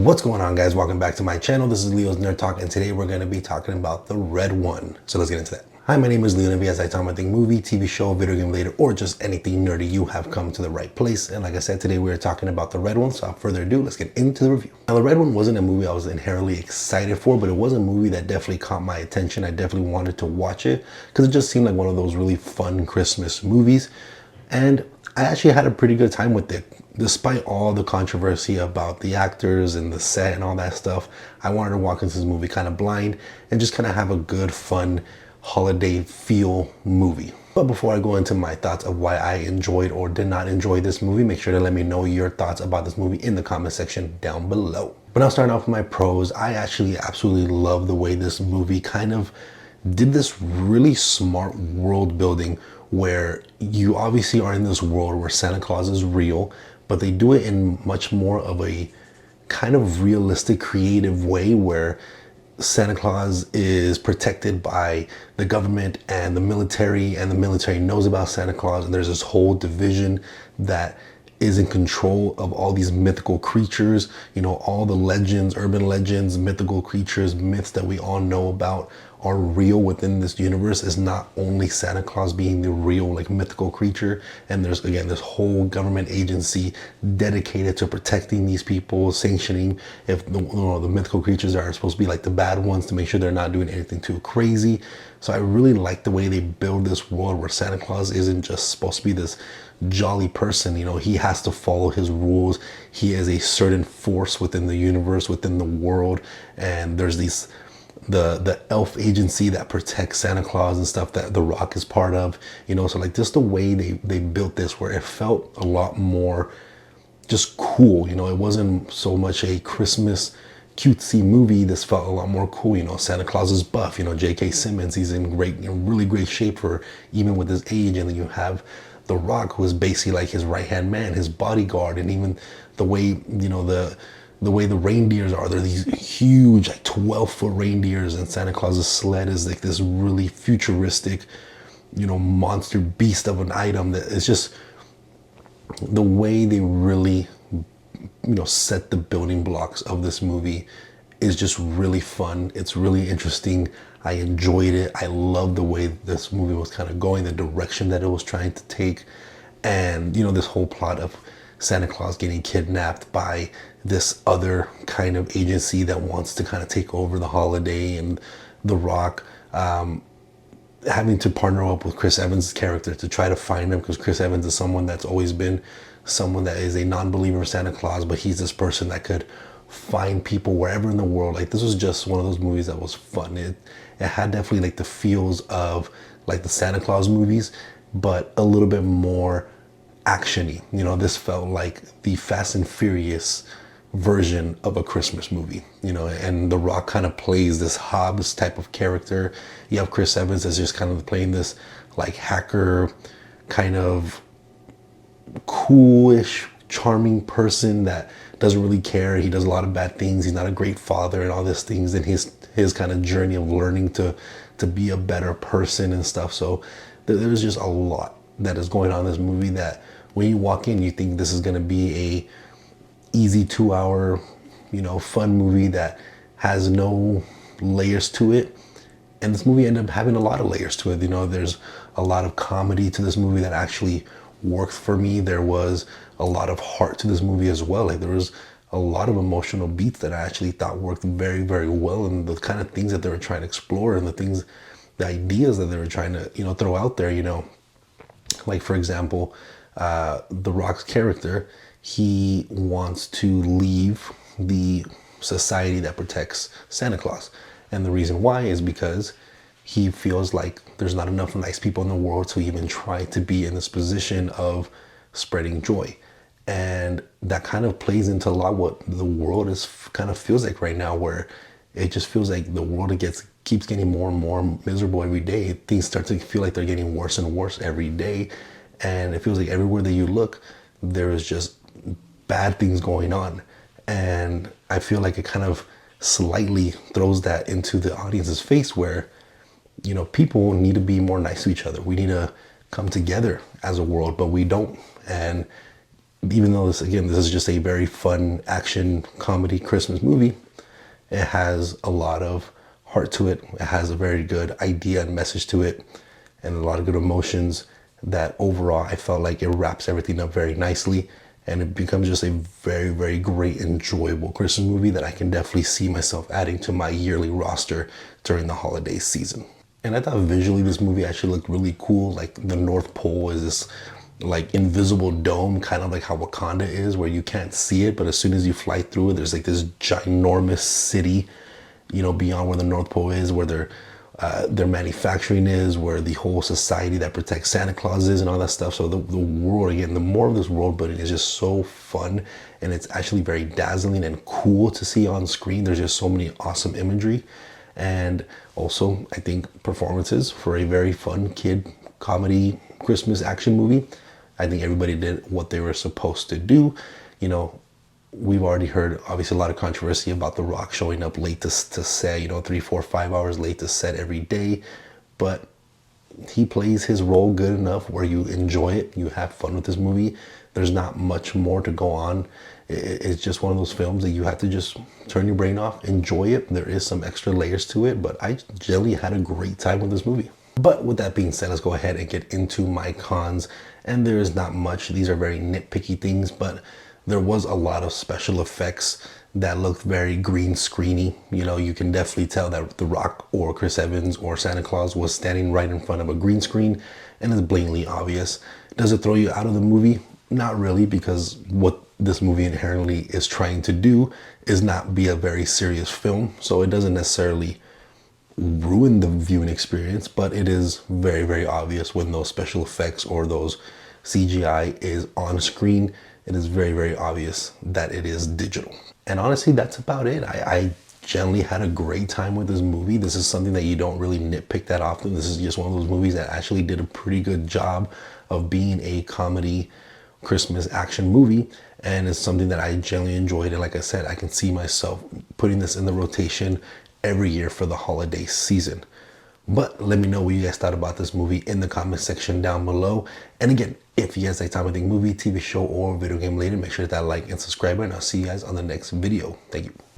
What's going on, guys? Welcome back to my channel. This is Leo's Nerd Talk, and today we're going to be talking about The Red One. So let's get into that. Hi, my name is Leo, and as I talk about anything movie, TV show, video game related, or just anything nerdy, you have come to the right place. And like I said, today we're talking about The Red One. So without further ado, let's get into the review. Now, The Red One wasn't a movie I was inherently excited for, but it was a movie that definitely caught my attention. I definitely wanted to watch it because it just seemed like one of those really fun Christmas movies. And I actually had a pretty good time with it. Despite all the controversy about the actors and the set and all that stuff, I wanted to walk into this movie kind of blind and just kind of have a good, fun, holiday feel movie. But before I go into my thoughts of why I enjoyed or did not enjoy this movie, make sure to let me know your thoughts about this movie in the comment section down below. But now starting off with my pros, I actually absolutely love the way this movie kind of did this really smart world building where you obviously are in this world where Santa Claus is real, but they do it in much more of a kind of realistic, creative way where Santa Claus is protected by the government and the military knows about Santa Claus, and there's this whole division that is in control of all these mythical creatures, you know, all the legends, urban legends, mythical creatures, myths that we all know about are real within this universe. Is not only Santa Claus being the real like mythical creature, and there's again this whole government agency dedicated to protecting these people, sanctioning if the mythical creatures are supposed to be like the bad ones to make sure they're not doing anything too crazy. So I really like the way they build this world where Santa Claus isn't just supposed to be this jolly person. You know, he has to follow his rules. He is a certain force within the universe, within the world, and there's these the elf agency that protects Santa Claus and stuff that The Rock is part of, you know. So like just the way they built this where it felt a lot more just cool, you know. It wasn't so much a Christmas cutesy movie. This felt a lot more cool, you know. Santa Claus is buff, you know. J.K. Simmons, he's in really great shape for even with his age. And then you have The Rock, who is basically like his right-hand man, his bodyguard. And even the way, you know, the way the reindeers are, they're these huge like 12-foot reindeers, and Santa Claus's sled is like this really futuristic, you know, monster beast of an item. That it's just the way they really, you know, set the building blocks of this movie is just really fun. It's really interesting. I enjoyed it. I love the way this movie was kind of going, the direction that it was trying to take. And, you know, this whole plot of Santa Claus getting kidnapped by this other kind of agency that wants to kind of take over the holiday, and The Rock having to partner up with Chris Evans' character to try to find him, because Chris Evans is someone that's always been someone that is a non-believer of Santa Claus, but he's this person that could find people wherever in the world. Like, this was just one of those movies that was fun. It had definitely like the feels of like the Santa Claus movies, but a little bit more actiony. You know, this felt like the Fast and Furious version of a Christmas movie, you know. And The Rock kind of plays this Hobbs type of character. You have Chris Evans as just kind of playing this like hacker, kind of coolish, charming person that doesn't really care. He does a lot of bad things. He's not a great father and all these things, and his kind of journey of learning to be a better person and stuff. So there's just a lot that is going on in this movie that when you walk in, you think this is going to be a easy 2-hour, you know, fun movie that has no layers to it. And this movie ended up having a lot of layers to it. You know, there's a lot of comedy to this movie that actually worked for me. There was a lot of heart to this movie as well. Like, there was a lot of emotional beats that I actually thought worked very, very well, and the kind of things that they were trying to explore and the ideas that they were trying to, you know, throw out there, you know. Like, for example, The Rock's character, he wants to leave the society that protects Santa Claus. And the reason why is because he feels like there's not enough nice people in the world to even try to be in this position of spreading joy. And that kind of plays into a lot what the world is kind of feels like right now, where it just feels like the world keeps getting more and more miserable every day. Things start to feel like they're getting worse and worse every day. And it feels like everywhere that you look, there is just bad things going on. And I feel like it kind of slightly throws that into the audience's face where, you know, people need to be more nice to each other. We need to come together as a world, but we don't. And even though this is just a very fun action comedy Christmas movie, it has a lot of heart to it. It has a very good idea and message to it, and a lot of good emotions that overall I felt like it wraps everything up very nicely, and it becomes just a very, very great, enjoyable Christmas movie that I can definitely see myself adding to my yearly roster during the holiday season. And I thought visually this movie actually looked really cool. Like the North Pole is this like invisible dome, kind of like how Wakanda is, where you can't see it, but as soon as you fly through it, there's like this ginormous city, you know, beyond where the North Pole is, where their manufacturing is, where the whole society that protects Santa Claus is, and all that stuff. So the world, again, the more of this world building is just so fun, and it's actually very dazzling and cool to see on screen. There's just so many awesome imagery, and also I think performances for a very fun kid comedy Christmas action movie. I think everybody did what they were supposed to do. You know, we've already heard obviously a lot of controversy about The Rock showing up late to set, you know, 3, 4, 5 hours late to set every day, but he plays his role good enough where you enjoy it, you have fun with this movie. There's not much more to go on. It's just one of those films that you have to just turn your brain off, enjoy it. There is some extra layers to it, but I generally had a great time with this movie. But with that being said, let's go ahead and get into my cons. And there is not much. These are very nitpicky things, but there was a lot of special effects that looked very green screeny. You know, you can definitely tell that The Rock or Chris Evans or Santa Claus was standing right in front of a green screen, and it's blatantly obvious. Does it throw you out of the movie? Not really, because what this movie inherently is trying to do is not be a very serious film. So it doesn't necessarily ruin the viewing experience, but it is very, very obvious when those special effects or those CGI is on screen. It is very, very obvious that it is digital. And honestly, that's about it. I generally had a great time with this movie. This is something that you don't really nitpick that often. This is just one of those movies that actually did a pretty good job of being a comedy Christmas action movie, and it's something that I generally enjoyed. And like I said, I can see myself putting this in the rotation every year for the holiday season. But let me know what you guys thought about this movie in the comment section down below. And again, if you guys like Tom I Think movie, TV show, or video game related, make sure to hit that like and subscribe, and I'll see you guys on the next video. Thank you.